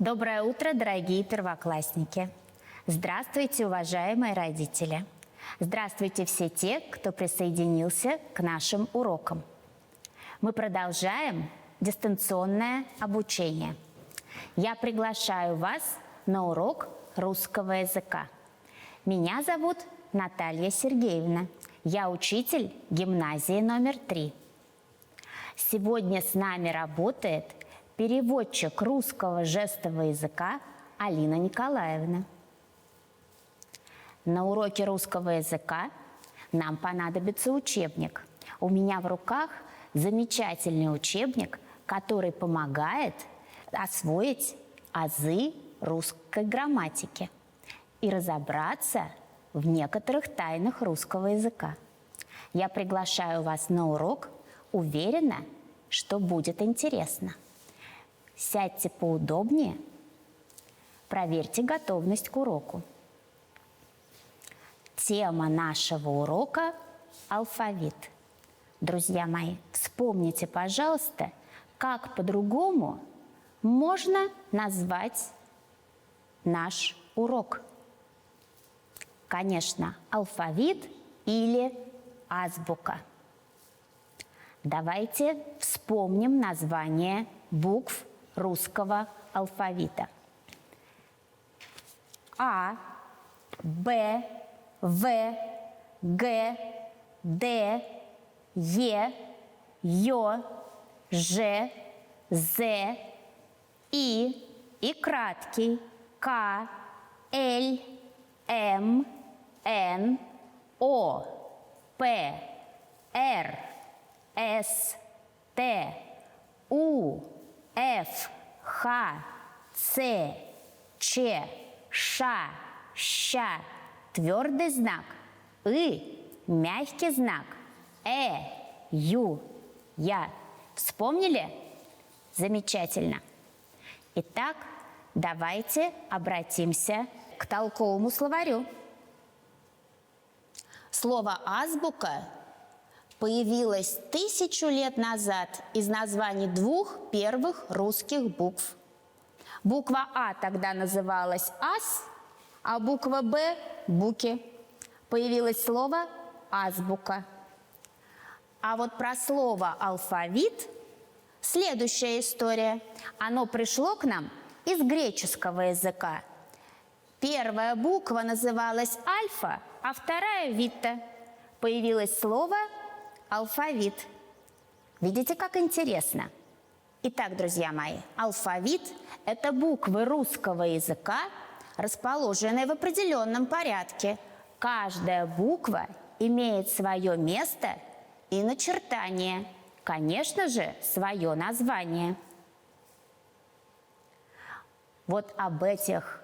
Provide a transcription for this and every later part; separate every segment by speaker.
Speaker 1: Доброе утро, дорогие первоклассники! Здравствуйте, уважаемые родители! Здравствуйте все те, кто присоединился к нашим урокам. Мы продолжаем дистанционное обучение. Я приглашаю вас на урок русского языка. Меня зовут Наталья Сергеевна. Я учитель гимназии номер 3. Сегодня с нами работает переводчик русского жестового языка Алина Николаевна. На уроке русского языка нам понадобится учебник. У меня в руках замечательный учебник, который помогает освоить азы русской грамматики и разобраться в некоторых тайнах русского языка. Я приглашаю вас на урок, уверена, что будет интересно. Сядьте поудобнее, проверьте готовность к уроку. Тема нашего урока – алфавит. Друзья мои, вспомните, пожалуйста, как по-другому можно назвать наш урок. Конечно, алфавит или азбука. Давайте вспомним название букв русского алфавита. А, Б, В, Г, Д, Е, Ё, Ж, З, И краткий К, Л, М, Н, О, П, Р, С, Т, У, Ф, Х, Ц, Ч, Ш, Щ, твердый знак, мягкий знак, Ю, Я. Вспомнили? Замечательно. Итак, давайте обратимся к толковому словарю. Слово «азбука» появилось 1000 лет назад из названий двух первых русских букв. Буква А тогда называлась ас, а буква Б – буки. Появилось слово азбука. А вот про слово алфавит следующая история. Оно пришло к нам из греческого языка. Первая буква называлась альфа, а вторая вита. Появилось слово алфавит. Видите, как интересно? Итак, друзья мои, алфавит – это буквы русского языка, расположенные в определенном порядке. Каждая буква имеет свое место и начертание, конечно же, свое название. Вот об этих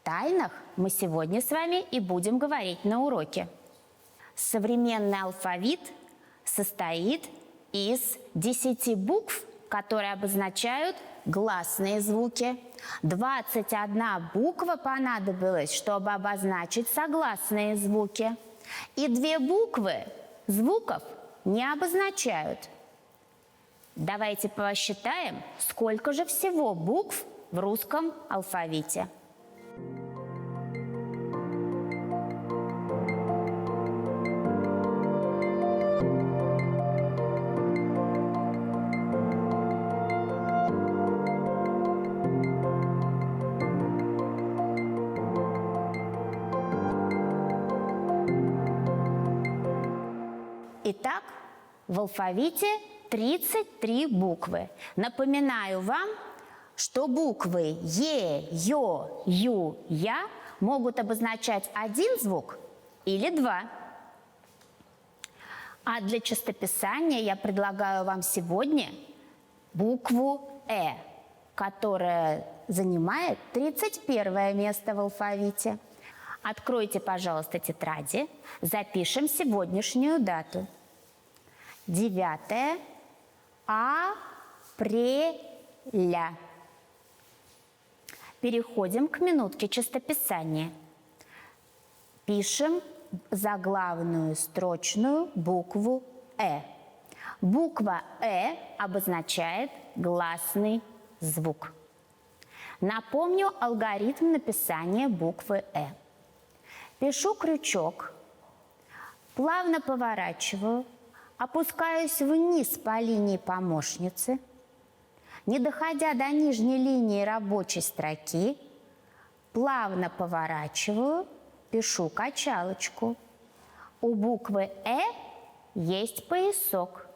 Speaker 1: тайнах мы сегодня с вами и будем говорить на уроке. Современный алфавит состоит из 10 букв, которые обозначают гласные звуки. 21 буква понадобилась, чтобы обозначить согласные звуки. И 2 буквы звуков не обозначают. Давайте посчитаем, сколько же всего букв в русском алфавите. Итак, в алфавите 33 буквы. Напоминаю вам, что буквы Е, Ё, Ю, Я могут обозначать один звук или 2. А для чистописания я предлагаю вам сегодня букву Э, которая занимает 31 место в алфавите. Откройте, пожалуйста, тетради, запишем сегодняшнюю дату. 9 апреля. Переходим к минутке чистописания. Пишем заглавную строчную букву Э. Буква «э» обозначает гласный звук. Напомню алгоритм написания буквы «э». Пишу крючок, плавно поворачиваю, опускаюсь вниз по линии помощницы, не доходя до нижней линии рабочей строки, плавно поворачиваю, пишу качалочку. У буквы «э» есть поясок.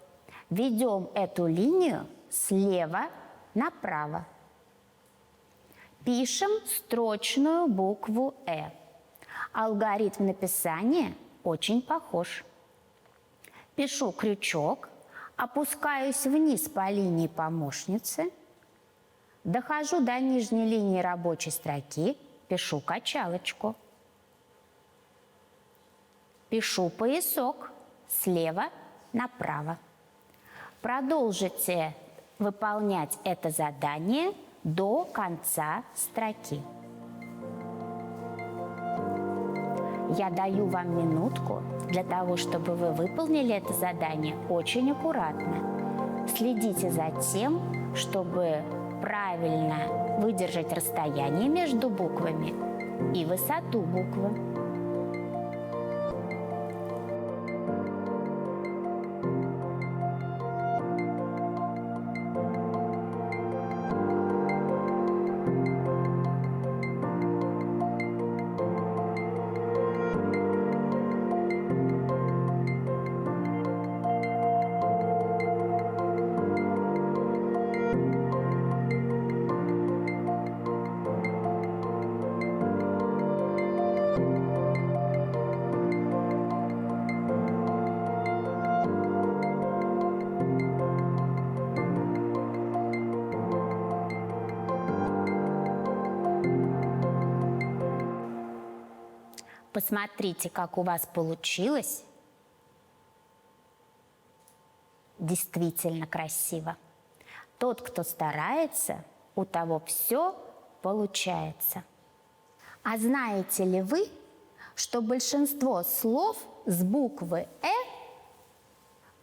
Speaker 1: Ведем эту линию слева направо. Пишем строчную букву «э». Алгоритм написания очень похож. Пишу крючок, опускаюсь вниз по линии помощницы, дохожу до нижней линии рабочей строки, пишу качалочку. Пишу поясок слева направо. Продолжите выполнять это задание до конца строки. Я даю вам минутку для того, чтобы вы выполнили это задание очень аккуратно. Следите за тем, чтобы правильно выдержать расстояние между буквами и высоту буквы. Посмотрите, как у вас получилось. Действительно красиво. Тот, кто старается, у того все получается. А знаете ли вы, что большинство слов с буквы «э»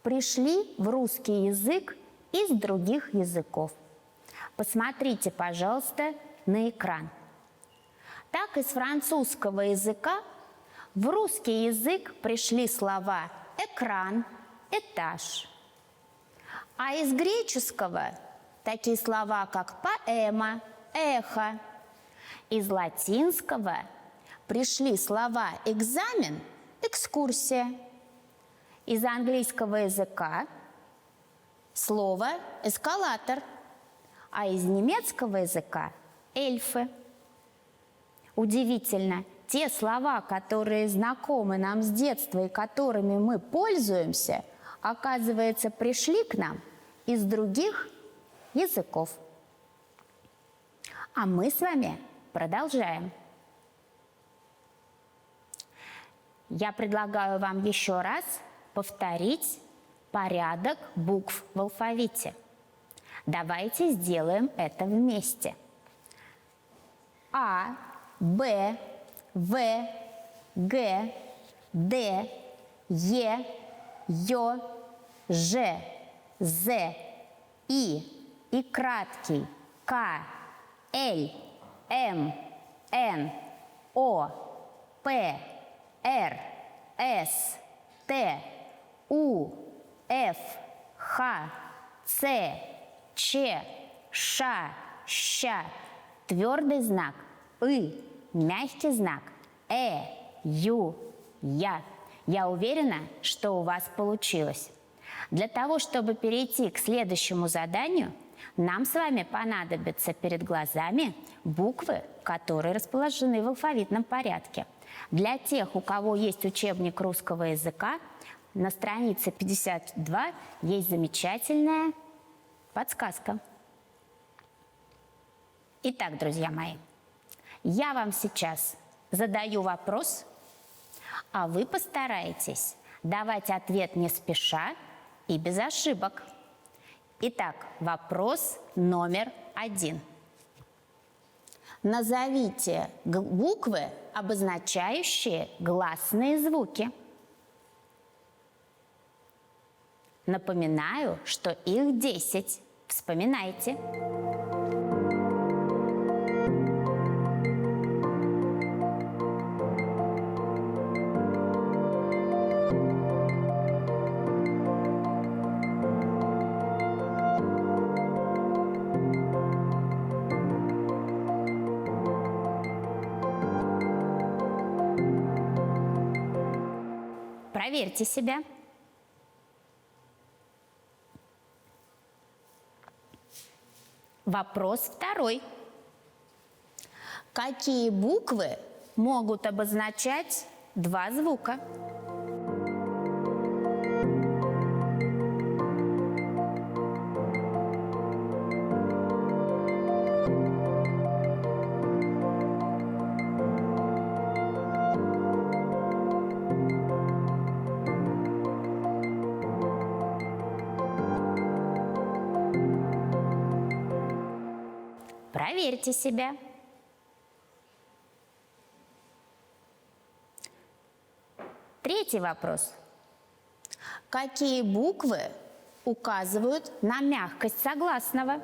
Speaker 1: пришли в русский язык из других языков? Посмотрите, пожалуйста, на экран. Так из французского языка в русский язык пришли слова «экран», «этаж». А из греческого такие слова, как «поэма», «эхо». Из латинского пришли слова «экзамен», «экскурсия». Из английского языка слово «эскалатор», а из немецкого языка «эльфы». Удивительно, те слова, которые знакомы нам с детства и которыми мы пользуемся, оказывается, пришли к нам из других языков. А мы с вами продолжаем. Я предлагаю вам еще раз повторить порядок букв в алфавите. Давайте сделаем это вместе. А, Б, В, Г, Д, Е, Ё, Ж, З, И краткий К, Л, М, Н, О, П, Р, С, Т, У, Ф, Х, Ц, Ч, Ш, Щ, твердый знак И, мягкий знак Ю, Я. Я уверена, что у вас получилось. Для того, чтобы перейти к следующему заданию, нам с вами понадобятся перед глазами буквы, которые расположены в алфавитном порядке. Для тех, у кого есть учебник русского языка, на странице 52 есть замечательная подсказка. Итак, друзья мои, я вам сейчас задаю вопрос, а вы постарайтесь давать ответ не спеша и без ошибок. Итак, вопрос номер 1. Назовите буквы, обозначающие гласные звуки. Напоминаю, что их 10. Вспоминайте. Проверьте себя. Вопрос второй. Какие буквы могут обозначать два звука? Проверьте себя. Третий вопрос. Какие буквы указывают на мягкость согласного?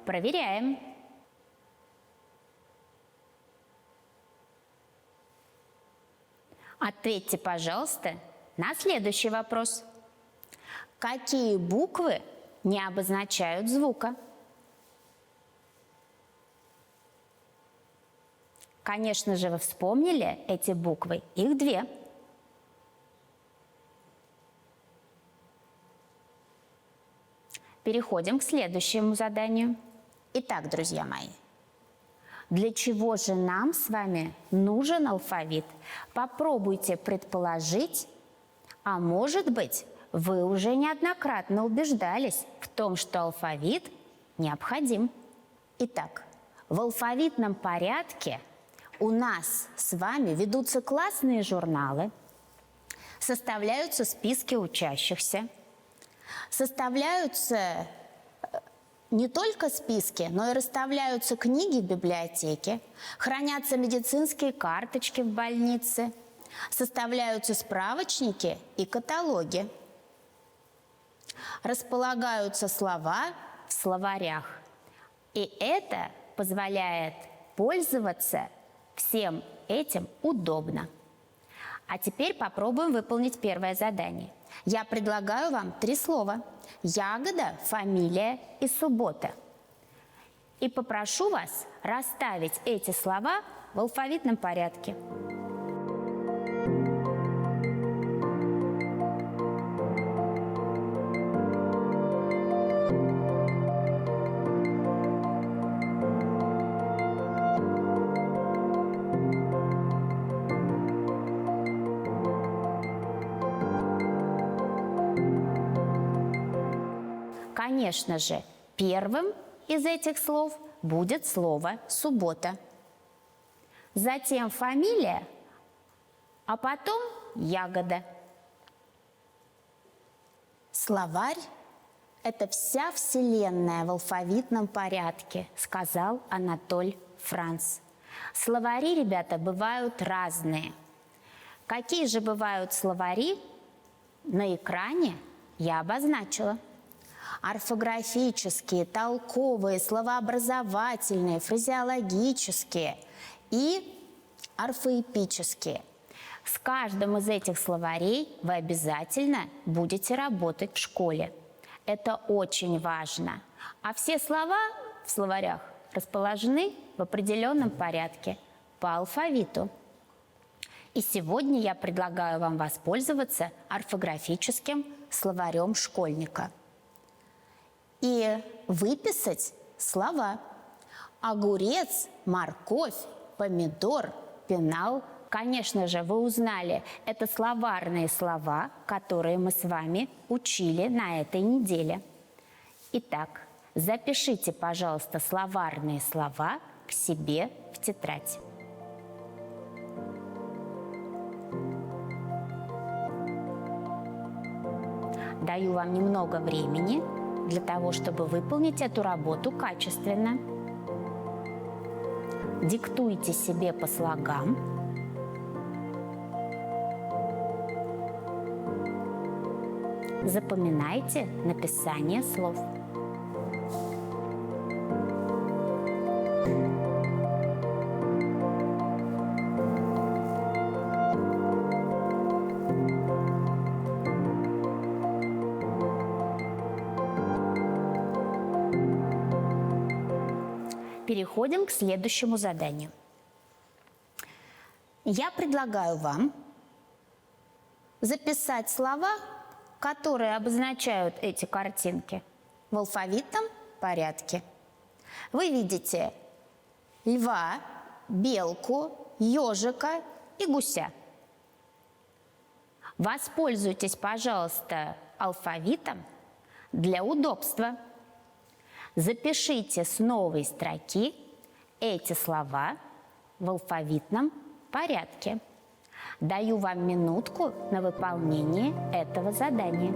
Speaker 1: Проверяем. Ответьте, пожалуйста, на следующий вопрос. Какие буквы не обозначают звука? Конечно же, вы вспомнили эти буквы. Их две. Переходим к следующему заданию. Итак, друзья мои, для чего же нам с вами нужен алфавит? Попробуйте предположить, а может быть, вы уже неоднократно убеждались в том, что алфавит необходим. Итак, в алфавитном порядке у нас с вами ведутся классные журналы, составляются списки учащихся, составляются не только списки, но и расставляются книги в библиотеке, хранятся медицинские карточки в больнице, составляются справочники и каталоги, располагаются слова в словарях. И это позволяет пользоваться всем этим удобно. А теперь попробуем выполнить первое задание. Я предлагаю вам 3 слова: ягода, фамилия и суббота. И попрошу вас расставить эти слова в алфавитном порядке. Конечно же, первым из этих слов будет слово «суббота». Затем фамилия, а потом ягода. Словарь – это вся вселенная в алфавитном порядке, сказал Анатоль Франц. Словари, ребята, бывают разные. Какие же бывают словари, на экране я обозначила. Орфографические, толковые, словообразовательные, фразеологические и орфоэпические. С каждым из этих словарей вы обязательно будете работать в школе. Это очень важно. А все слова в словарях расположены в определенном порядке по алфавиту. И сегодня я предлагаю вам воспользоваться орфографическим словарем школьника и выписать слова: огурец, морковь, помидор, пенал. Конечно же, вы узнали, это словарные слова, которые мы с вами учили на этой неделе. Итак, запишите, пожалуйста, словарные слова к себе в тетрадь. Даю вам немного времени для того, чтобы выполнить эту работу качественно. Диктуйте себе по слогам. Запоминайте написание слов. переходим к следующему заданию. Я предлагаю вам записать слова, которые обозначают эти картинки, в алфавитном порядке. Вы видите льва, белку, ежика и гуся. Воспользуйтесь, пожалуйста, алфавитом для удобства. Запишите с новой строки эти слова в алфавитном порядке. Даю вам минутку на выполнение этого задания.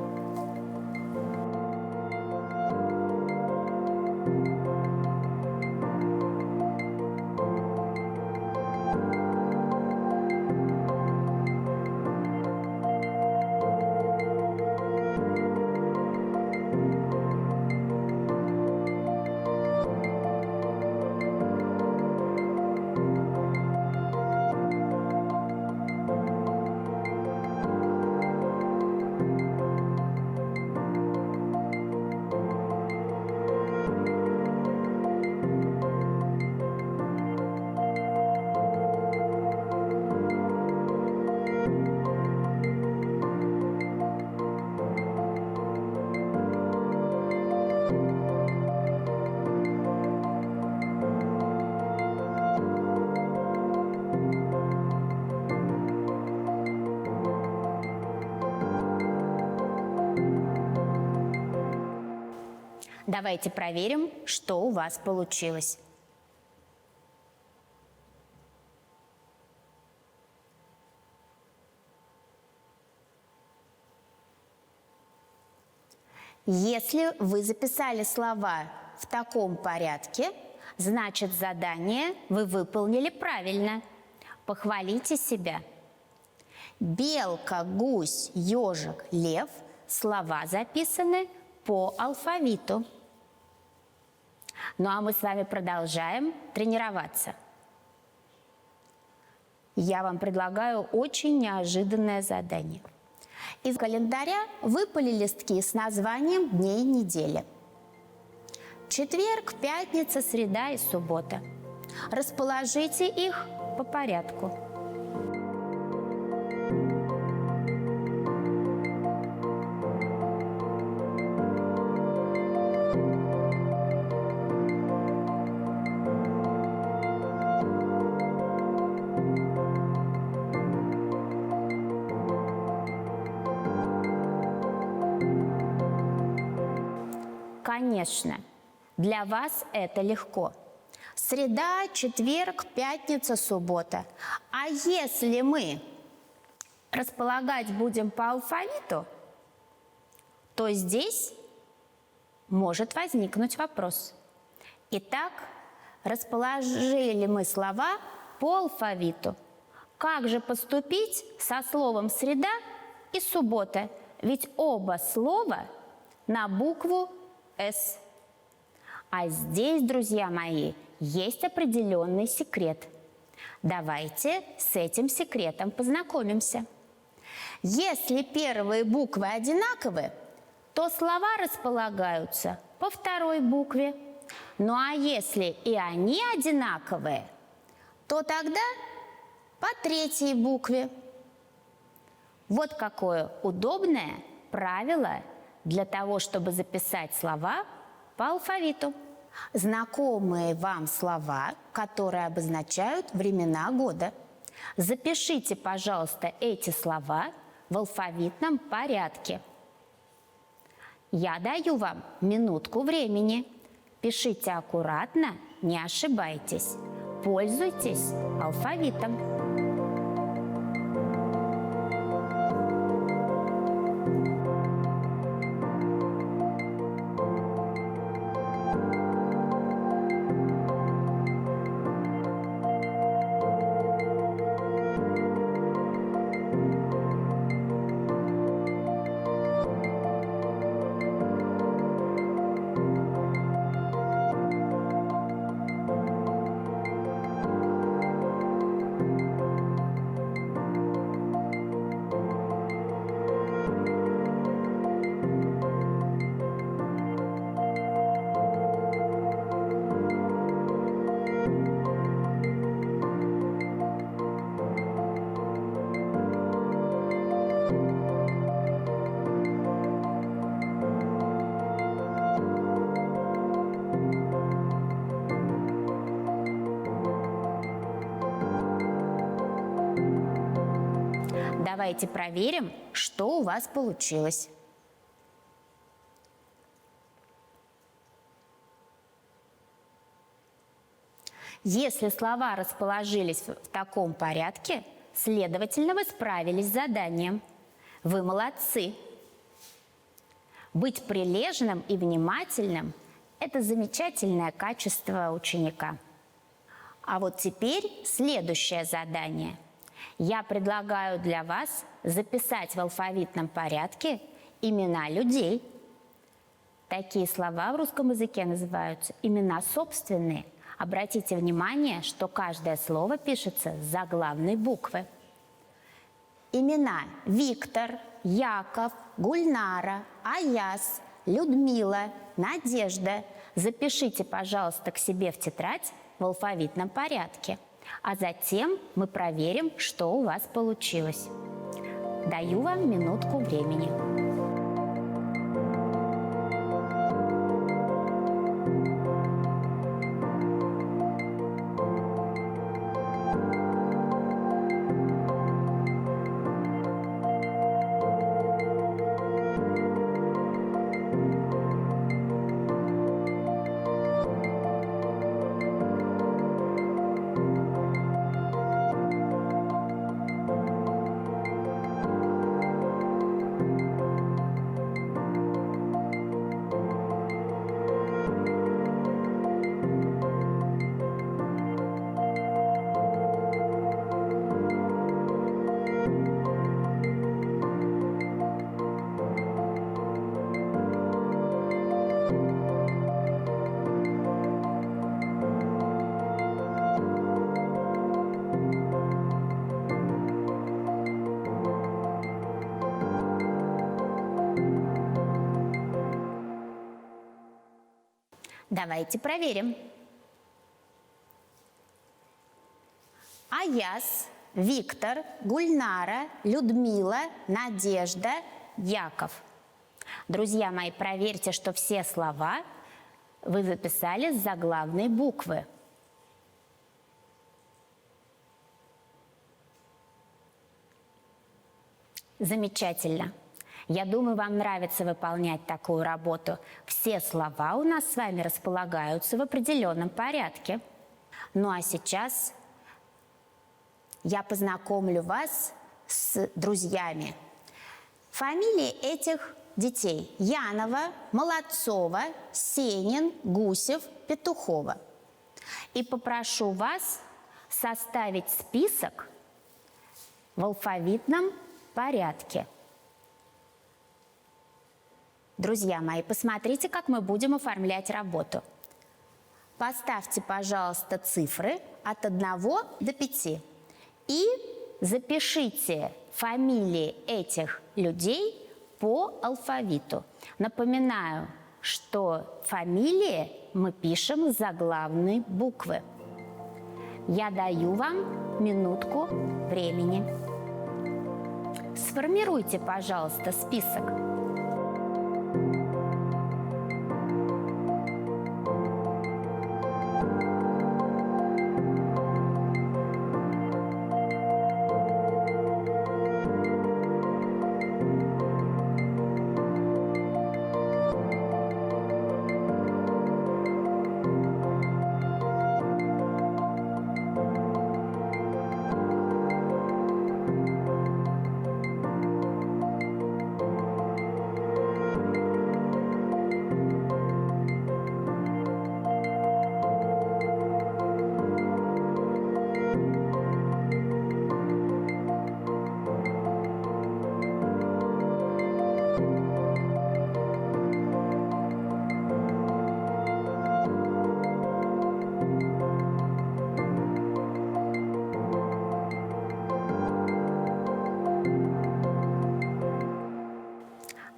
Speaker 1: Давайте проверим, что у вас получилось. Если вы записали слова в таком порядке, значит, задание вы выполнили правильно. Похвалите себя. Белка, гусь, ежик, лев – слова записаны по алфавиту. Ну а мы с вами продолжаем тренироваться. Я вам предлагаю очень неожиданное задание. Из календаря выпали листки с названием дней недели. Четверг, пятница, среда и суббота. Расположите их по порядку. Конечно, для вас это легко. Среда, четверг, пятница, суббота. А если мы располагать будем по алфавиту, то здесь может возникнуть вопрос. Итак, расположили мы слова по алфавиту. Как же поступить со словом «среда» и «суббота»? Ведь оба слова на букву «С». А здесь, друзья мои, есть определенный секрет. Давайте с этим секретом познакомимся. Если первые буквы одинаковы, то слова располагаются по второй букве. Ну а если и они одинаковые, то тогда по третьей букве. Вот какое удобное правило для того, чтобы записать слова по алфавиту. Знакомые вам слова, которые обозначают времена года. Запишите, пожалуйста, эти слова в алфавитном порядке. Я даю вам минутку времени. Пишите аккуратно, не ошибайтесь. Пользуйтесь алфавитом. Давайте проверим, что у вас получилось. Если слова расположились в таком порядке, следовательно, вы справились с заданием. Вы молодцы. Быть прилежным и внимательным – это замечательное качество ученика. А вот теперь следующее задание. Я предлагаю для вас записать в алфавитном порядке имена людей. Такие слова в русском языке называются имена собственные. Обратите внимание, что каждое слово пишется с заглавной буквы. Имена Виктор, Яков, Гульнара, Аяс, Людмила, Надежда запишите, пожалуйста, к себе в тетрадь в алфавитном порядке. А затем мы проверим, что у вас получилось. Даю вам минутку времени. Давайте проверим. Аяс, Виктор, Гульнара, Людмила, Надежда, Яков. Друзья мои, проверьте, что все слова вы записали с заглавной буквы. Замечательно. Я думаю, вам нравится выполнять такую работу. Все слова у нас с вами располагаются в определенном порядке. Ну а сейчас я познакомлю вас с друзьями. Фамилии этих детей: Янова, Молодцова, Сенин, Гусев, Петухова. И попрошу вас составить список в алфавитном порядке. Друзья мои, посмотрите, как мы будем оформлять работу. Поставьте, пожалуйста, цифры от 1 до 5 и запишите фамилии этих людей по алфавиту. Напоминаю, что фамилии мы пишем с заглавной буквы. Я даю вам минутку времени. Сформируйте, пожалуйста, список.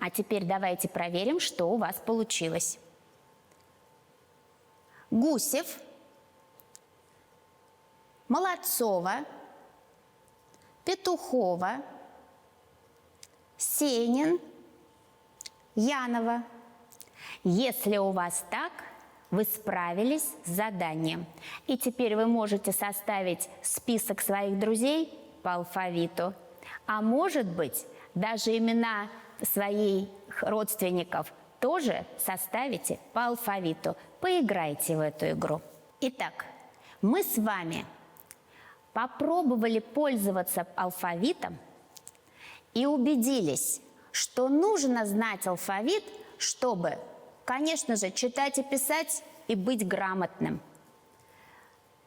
Speaker 1: А теперь давайте проверим, что у вас получилось. Гусев, Молодцова, Петухова, Сенин, Янова. Если у вас так, вы справились с заданием. И теперь вы можете составить список своих друзей по алфавиту. А может быть, даже имена своих родственников тоже составите по алфавиту. Поиграйте в эту игру. Итак, мы с вами попробовали пользоваться алфавитом и убедились, что нужно знать алфавит, чтобы, конечно же, читать и писать и быть грамотным.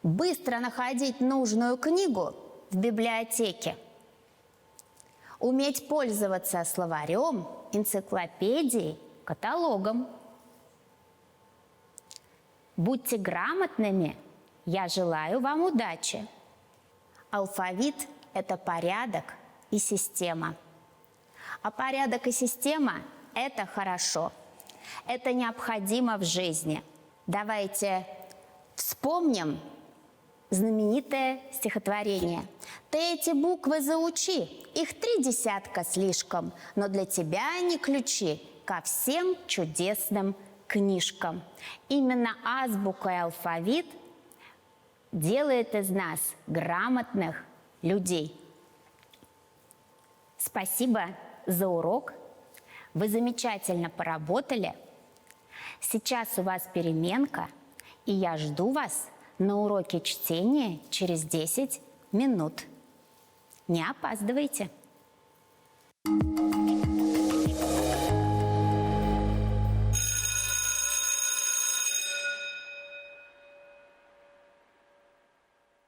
Speaker 1: Быстро находить нужную книгу в библиотеке. Уметь пользоваться словарем, энциклопедией, каталогом. Будьте грамотными. Я желаю вам удачи. Алфавит – это порядок и система. А порядок и система – это хорошо. Это необходимо в жизни. Давайте вспомним знаменитое стихотворение. «Ты эти буквы заучи, их 3 десятка слишком, но для тебя они ключи ко всем чудесным книжкам». Именно азбука и алфавит делает из нас грамотных людей. Спасибо за урок. Вы замечательно поработали. Сейчас у вас переменка, и я жду вас на уроке чтения через 10 минут. Не опаздывайте.